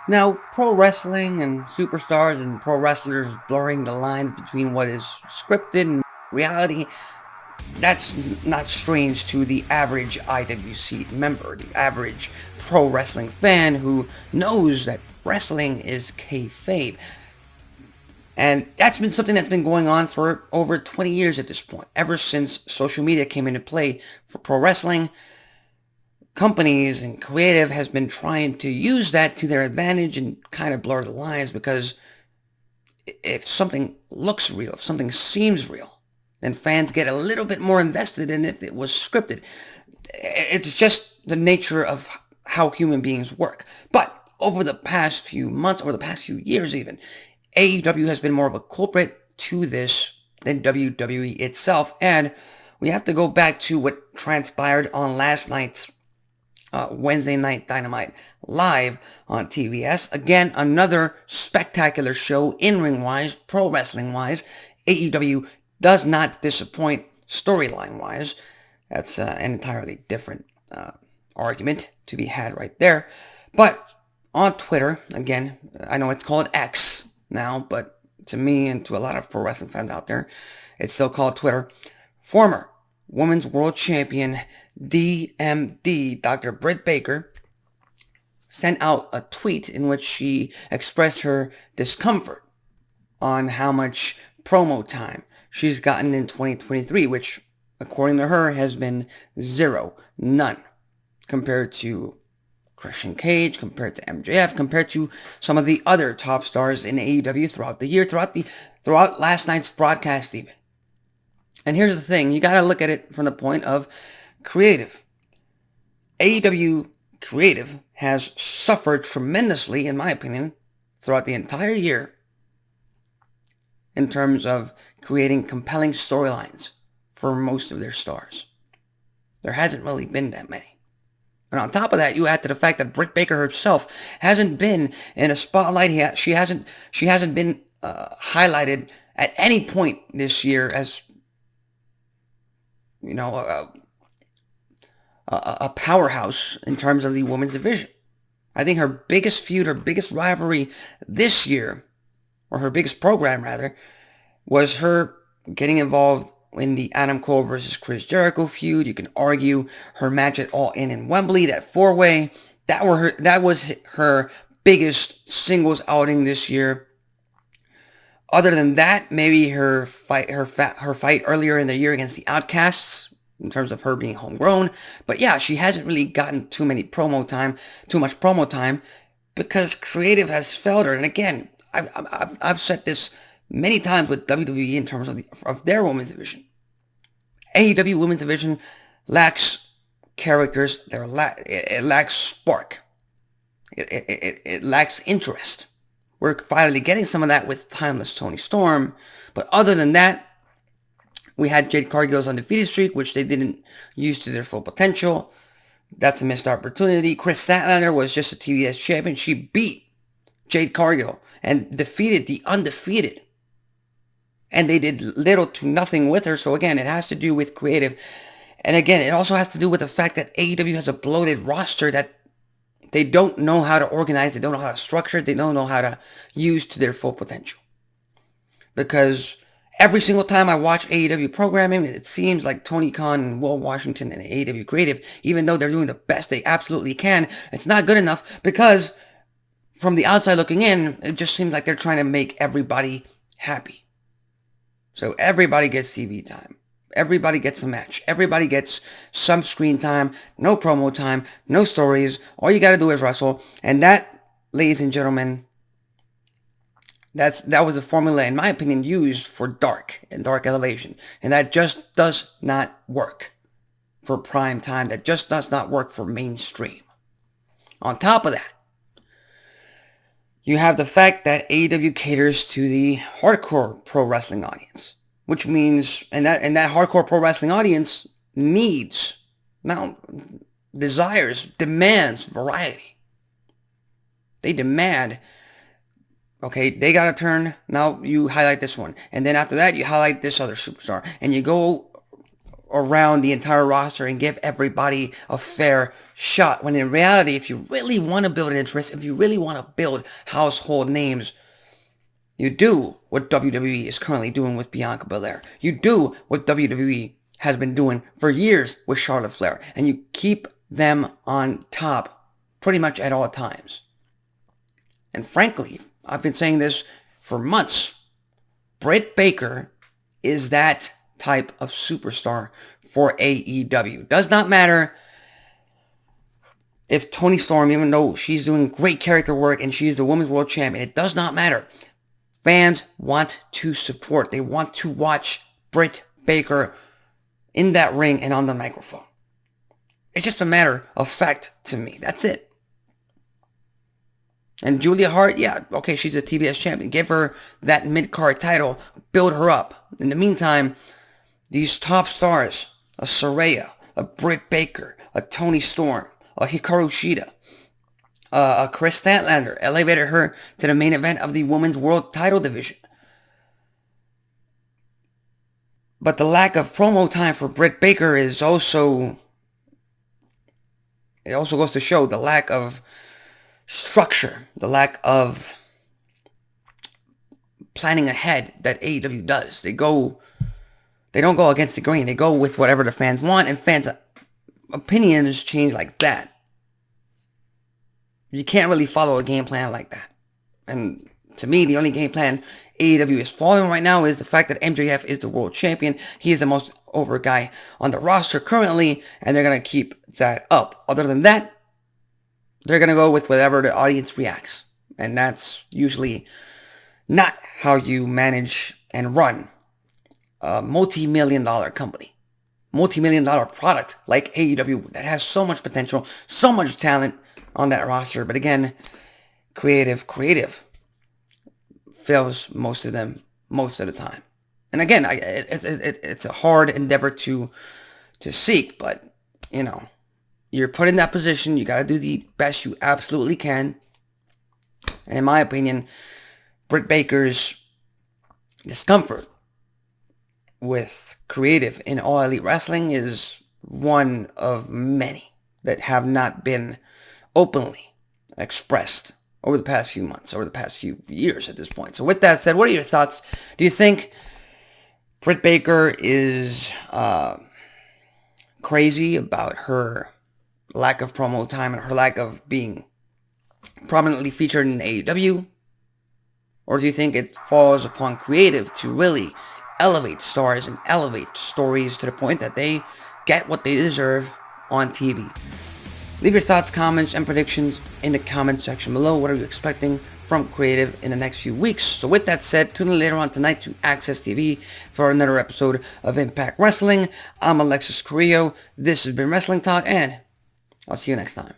Now, pro wrestling and superstars and pro wrestlers blurring the lines between what is scripted and reality, that's not strange to the average IWC member, the average pro wrestling fan who knows that wrestling is kayfabe. And that's been something that's been going on for over 20 years at this point, ever since social media came into play for pro wrestling. Companies and creative has been trying to use that to their advantage and kind of blur the lines, because if something looks real, if something seems real, then fans get a little bit more invested than if it was scripted. It's just the nature of how human beings work. But over the past few months, over the past few years even, AEW has been more of a culprit to this than WWE itself. And we have to go back to what transpired on last night's Wednesday Night Dynamite live on TBS. Again, another spectacular show in-ring wise, pro wrestling wise. AEW does not disappoint storyline wise. That's an entirely different argument to be had right there. But on Twitter, again, I know it's called X now, but to me and to a lot of pro wrestling fans out there, it's still called Twitter. Former Women's World Champion DMD, Dr. Britt Baker, sent out a tweet in which she expressed her discomfort on how much promo time she's gotten in 2023, which, according to her, has been zero, none, compared to Christian Cage, compared to MJF, compared to some of the other top stars in AEW throughout the year, throughout last night's broadcast even. And here's the thing, you gotta look at it from the point of creative. AEW creative has suffered tremendously, in my opinion, throughout the entire year in terms of creating compelling storylines for most of their stars. There hasn't really been that many. And on top of that, you add to the fact that Britt Baker herself hasn't been in a spotlight. She hasn't been highlighted at any point this year as, you know, a powerhouse in terms of the women's division. I think her biggest feud, her biggest rivalry this year, or her biggest program rather, was her getting involved in the Adam Cole versus Chris Jericho feud. You can argue her match at All In Wembley, that four-way, that was her biggest singles outing this year. Other than that, maybe her fight earlier in the year against the Outcasts, in terms of her being homegrown. But yeah, she hasn't really gotten too much promo time, because creative has failed her. And again, I've said this many times with WWE in terms of their women's division. AEW women's division lacks characters. It lacks spark. It lacks interest. We're finally getting some of that with Timeless Toni Storm. But other than that, we had Jade Cargill's undefeated streak, which they didn't use to their full potential. That's a missed opportunity. Chris Statlander was just a TBS champion. She beat Jade Cargill and defeated the undefeated. And they did little to nothing with her. So again, it has to do with creative. And again, it also has to do with the fact that AEW has a bloated roster that they don't know how to organize. They don't know how to structure. They don't know how to use to their full potential. Because every single time I watch AEW programming, it seems like Tony Khan and Will Washington and AEW Creative, even though they're doing the best they absolutely can, it's not good enough, because from the outside looking in, it just seems like they're trying to make everybody happy. So everybody gets TV time. Everybody gets a match. Everybody gets some screen time, no promo time, no stories. All you got to do is wrestle. And that, ladies and gentlemen, that was a formula, in my opinion, used for Dark and Dark Elevation. And that just does not work for prime time. That just does not work for mainstream. On top of that, you have the fact that AEW caters to the hardcore pro wrestling audience, which means, and that hardcore pro wrestling audience needs, now desires, demands variety. They demand, okay, they got a turn, now you highlight this one. And then after that, you highlight this other superstar. And you go around the entire roster and give everybody a fair shot. When in reality, if you really want to build an interest, if you really want to build household names, you do what WWE is currently doing with Bianca Belair. You do what WWE has been doing for years with Charlotte Flair. And you keep them on top pretty much at all times. And frankly, I've been saying this for months. Britt Baker is that type of superstar for AEW. Does not matter if Toni Storm, even though she's doing great character work and she's the Women's World Champion, it does not matter. Fans want to support. They want to watch Britt Baker in that ring and on the microphone. It's just a matter of fact to me. That's it. And Julia Hart, yeah, okay, she's a TBS champion. Give her that mid-card title. Build her up. In the meantime, these top stars, a Saraya, a Britt Baker, a Toni Storm, a Hikaru Shida, a Chris Statlander, elevated her to the main event of the Women's World Title Division. But the lack of promo time for Britt Baker is also... It also goes to show the lack of structure, the lack of planning ahead that AEW does. They don't go against the grain. They go with whatever the fans want, and fans' opinions change like that. You can't really follow a game plan like that. And to me, the only game plan AEW is following right now is the fact that MJF is the world champion. He is the most over guy on the roster currently, and they're going to keep that up. Other than that, they're going to go with whatever the audience reacts. And that's usually not how you manage and run a multi-million-dollar company. Multi-million-dollar product like AEW that has so much potential, so much talent on that roster. But again, creative fails most of them most of the time. And again, it's a hard endeavor to seek, but you know, you're put in that position. You got to do the best you absolutely can. And in my opinion, Britt Baker's discomfort with creative in All Elite Wrestling is one of many that have not been openly expressed over the past few months, over the past few years at this point. So with that said, what are your thoughts? Do you think Britt Baker is crazy about her lack of promo time and her lack of being prominently featured in AEW? Or do you think it falls upon creative to really elevate stars and elevate stories to the point that they get what they deserve on TV? Leave your thoughts, comments, and predictions in the comment section below. What are you expecting from creative in the next few weeks? So with that said, tune in later on tonight to Access TV for another episode of Impact Wrestling. I'm Alexis Carrillo. This has been Wrestling Talk, and I'll see you next time.